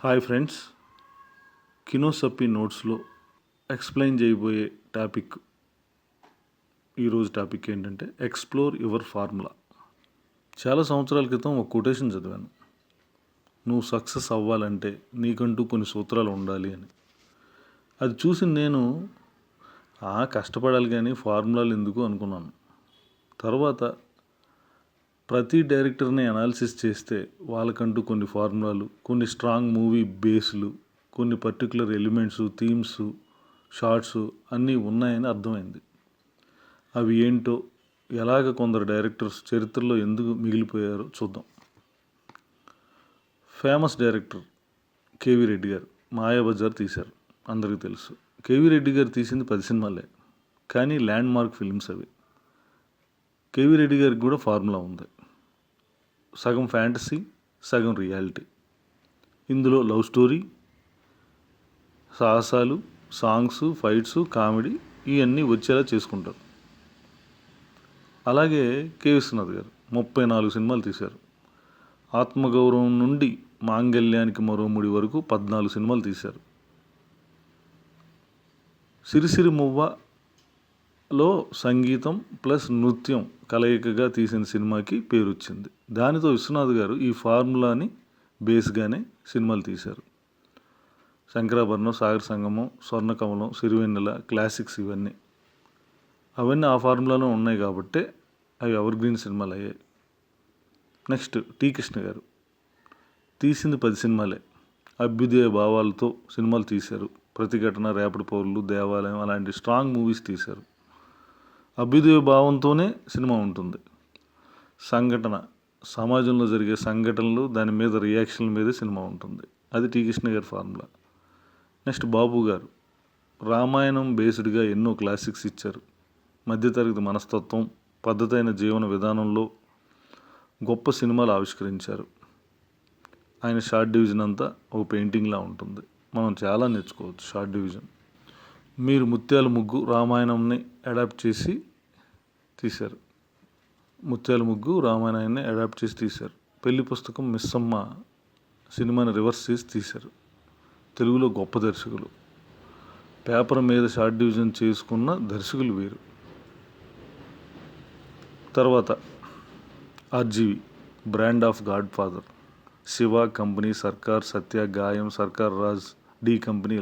Hi friends, కినోసప్పి నోట్స్లో explain చేయబోయే ఈరోజు topic ఏంటంటే ఎక్స్ప్లోర్ యువర్ ఫార్ములా. చాలా సంవత్సరాల క్రితం ఒక కొటేషన్ చదివాను. నువ్వు సక్సెస్ అవ్వాలంటే నీకంటూ కొన్ని సూత్రాలు ఉండాలి అని. అది చూసి నేను కష్టపడాలి కానీ ఫార్ములాలు ఎందుకు అనుకున్నాను. తర్వాత ప్రతి డైరెక్టర్ని అనాలిసిస్ చేస్తే వాళ్ళకంటూ కొన్ని ఫార్ములాలు, కొన్ని స్ట్రాంగ్ మూవీ బేస్లు, కొన్ని పర్టికులర్ ఎలిమెంట్స్, థీమ్స్, షార్ట్స్ అన్నీ ఉన్నాయని అర్థమైంది. అవి ఏంటో, ఎలాగ కొందరు డైరెక్టర్స్ చరిత్రలో ఎందుకు మిగిలిపోయారో చూద్దాం. ఫేమస్ డైరెక్టర్ కేవీ రెడ్డి గారు మాయాబజార్ తీశారు, అందరికీ తెలుసు. కేవీ రెడ్డి గారు తీసింది 10 సినిమాలే, కానీ ల్యాండ్ మార్క్ ఫిల్మ్స్ అవి. కేవీ రెడ్డి గారికి కూడా ఫార్ములా ఉంది. సగం ఫ్యాంటసీ, సగం రియాలిటీ. ఇందులో లవ్ స్టోరీ, సాహసాలు, సాంగ్స్, ఫైట్స్, కామెడీ ఇవన్నీ వచ్చేలా చేసుకుంటారు. అలాగే కె విశ్వనాథ్ గారు 34 సినిమాలు తీశారు. ఆత్మగౌరవం నుండి మాంగళ్యానికి మరో ముడి వరకు 14 సినిమాలు తీశారు. సిరిసిరి మువ్వలో సంగీతం ప్లస్ నృత్యం కలయికగా తీసిన సినిమాకి పేరు వచ్చింది. దానితో విశ్వనాథ్ గారు ఈ ఫార్ములాని బేస్గానే సినిమాలు తీశారు. శంకరాభరణం, సాగర సంగమం, స్వర్ణకమలం, సిరివెన్నెల, క్లాసిక్స్ అవన్నీ ఆ ఫార్ములాలో ఉన్నాయి కాబట్టే అవి ఎవర్ గ్రీన్ సినిమాలు అయ్యాయి. నెక్స్ట్ టి కృష్ణ గారు తీసింది 10 సినిమాలే. అభ్యుదయ భావాలతో సినిమాలు తీశారు. ప్రతిఘటన, రేపటి పౌరులు, దేవాలయం అలాంటి స్ట్రాంగ్ మూవీస్ తీశారు. అభ్యుదయ భావంతోనే సినిమా ఉంటుంది. సంఘటన, సమాజంలో జరిగే సంఘటనలు, దాని మీద రియాక్షన్ల మీదే సినిమా ఉంటుంది. అది టి కృష్ణ గారి ఫార్ములా. నెక్స్ట్ బాబు గారు రామాయణం బేస్డ్గా ఎన్నో క్లాసిక్స్ ఇచ్చారు. మధ్యతరగతి మనస్తత్వం, పద్ధతైన జీవన విధానంలో గొప్ప సినిమాలు ఆవిష్కరించారు. ఆయన షార్ట్ డివిజన్ అంతా ఒక పెయింటింగ్లా ఉంటుంది. మనం చాలా నేర్చుకోవచ్చు షార్ట్ డివిజన్. మీరు ముత్యాల ముగ్గు రామాయణంని అడాప్ట్ చేసి తీశారు. రామాయణాన్ని అడాప్ట్ చేసి తీశారు. పెళ్లి పుస్తకం, మిస్సమ్మ సినిమాని రివర్స్ చేసి తీశారు. తెలుగులో గొప్ప దర్శకులు. పేపర్ మీద షార్ట్ డివిజన్ చేసుకున్న దర్శకులు వీరు. తర్వాత RGV brand of God father, Shiva company, సర్కార్, సత్య, గాయం, సర్కార్ రాజ్, డి కంపెనీ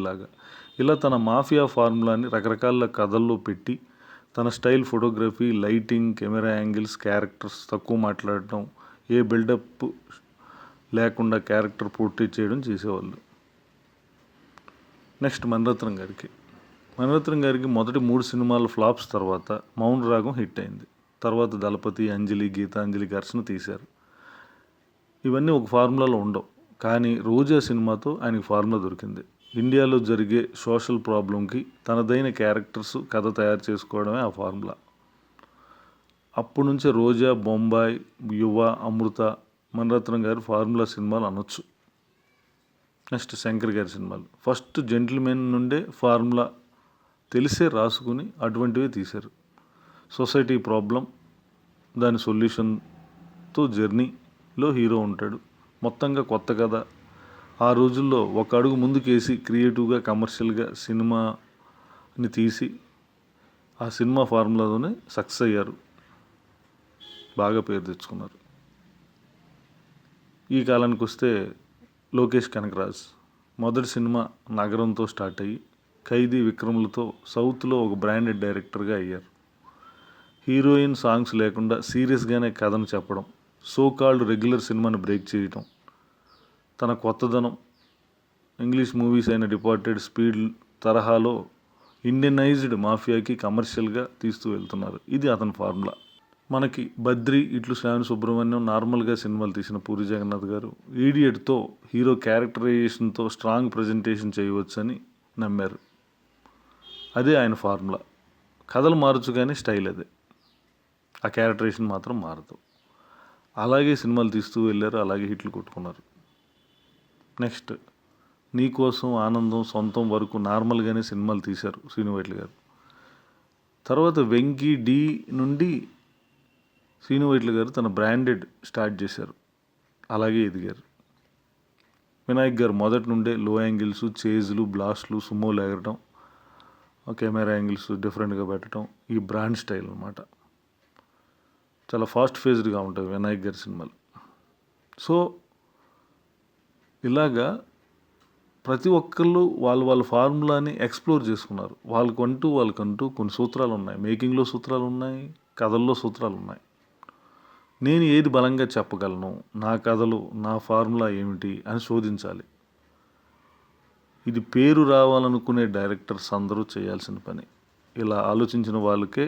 ఇలా తన మాఫియా ఫార్ములాని రకరకాల కథల్లో పెట్టి తన style, photography, lighting, camera angles, characters తక్కువ మాట్లాడటం, ఏ బిల్డప్ లేకుండా క్యారెక్టర్ పోర్ట్రేట్ చేయడం చేసేవాళ్ళు. నెక్స్ట్ మణిరత్నం గారికి మొదటి 3 సినిమాల ఫ్లాప్స్ తర్వాత మౌన రాగం హిట్ అయింది. తర్వాత దళపతి, అంజలి, గీతాంజలి, ఘర్షణ తీశారు. ఇవన్నీ ఒక ఫార్ములాలో ఉండవు, కానీ రోజా సినిమాతో ఆయనకి ఫార్ములా దొరికింది. ఇండియాలో జరిగే సోషల్ ప్రాబ్లంకి తనదైన క్యారెక్టర్స్, కథ తయారు చేసుకోవడమే ఆ ఫార్ములా. అప్పటి నుంచే రోజా, బొంబాయి, యువ, అమృత మణిరత్నం గారి ఫార్ములా సినిమాలు అనొచ్చు. నెక్స్ట్ శంకర్ గారి సినిమాలు ఫస్ట్ జెంటిల్మెన్ నుండే ఫార్ములా తెలిసే రాసుకుని అటువంటివే తీశారు. సొసైటీ ప్రాబ్లం, దాని సొల్యూషన్తో జర్నీలో హీరో ఉంటాడు. మొత్తంగా కొత్త కథ. ఆ రోజుల్లో ఒక అడుగు ముందుకేసి క్రియేటివ్గా, కమర్షియల్గా సినిమాని తీసి ఆ సినిమా ఫార్ములాతోనే సక్సెస్ అయ్యారు, బాగా పేరు తెచ్చుకున్నారు. ఈ కాలానికి వస్తే లోకేష్ కనకరాజ్ మొదటి సినిమా నగరంతో స్టార్ట్ అయ్యి ఖైదీ, విక్రములతో సౌత్లో ఒక బ్రాండెడ్ డైరెక్టర్గా అయ్యారు. హీరోయిన్ సాంగ్స్ లేకుండా సీరియస్గానే కథను చెప్పడం, సో కాల్డ్ రెగ్యులర్ సినిమాని బ్రేక్ చేయటం, తన కొత్తదనం. ఇంగ్లీష్ మూవీస్ అయిన డిపార్టెడ్, స్పీడ్ తరహాలో ఇండియనైజ్డ్ మాఫియాకి కమర్షియల్గా తీస్తూ వెళ్తున్నారు. ఇది అతని ఫార్ములా. మనకి బద్రి, ఇట్లు శ్రావణి సుబ్రహ్మణ్యం నార్మల్గా సినిమాలు తీసిన పూరి జగన్నాథ్ గారు ఈడియట్తో హీరో క్యారెక్టరైజేషన్తో స్ట్రాంగ్ ప్రజెంటేషన్ చేయవచ్చని నమ్మారు. అదే ఆయన ఫార్ములా. కథలు మారచ్చు కానీ స్టైల్ అదే, ఆ క్యారెక్టరైజేషన్ మాత్రం మారదు. అలాగే సినిమాలు తీస్తూ వెళ్ళారు, అలాగే హిట్లు కొట్టుకున్నారు. నెక్స్ట్ నీకోసం, ఆనందం, సొంతం వరకు నార్మల్గానే సినిమాలు తీశారు శ్రీను గారు. తర్వాత వెంకీ డి నుండి శ్రీను గారు తన బ్రాండెడ్ స్టార్ట్ చేశారు, అలాగే ఎదిగారు. వినాయక్ గారు మొదటి నుండే లో యాంగిల్స్, చేజ్లు, బ్లాస్ట్లు, సుమోలు ఎగరటం, కెమెరా యాంగిల్స్ డిఫరెంట్గా పెట్టడం, ఈ బ్రాండ్ స్టైల్ అనమాట. చాలా ఫాస్ట్ ఫేజ్డ్గా ఉంటాయి వినాయక్ గారి సినిమాలు. సో ఇలాగా ప్రతి ఒక్కళ్ళు వాళ్ళ ఫార్ములాని ఎక్స్ప్లోర్ చేసుకున్నారు. వాళ్ళకంటూ కొన్ని సూత్రాలు ఉన్నాయి. మేకింగ్లో సూత్రాలు ఉన్నాయి, కథల్లో సూత్రాలు ఉన్నాయి. నేను ఏది బలంగా చెప్పగలను, నా కథలు, నా ఫార్ములా ఏమిటి అని శోధించాలి. ఇది పేరు రావాలనుకునే డైరెక్టర్స్ అందరూ చేయాల్సిన పని. ఇలా ఆలోచించిన వాళ్ళకే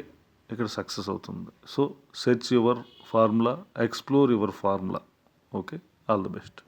ఇక్కడ సక్సెస్ అవుతుంది. So search your formula, explore your formula. Okay, all the best.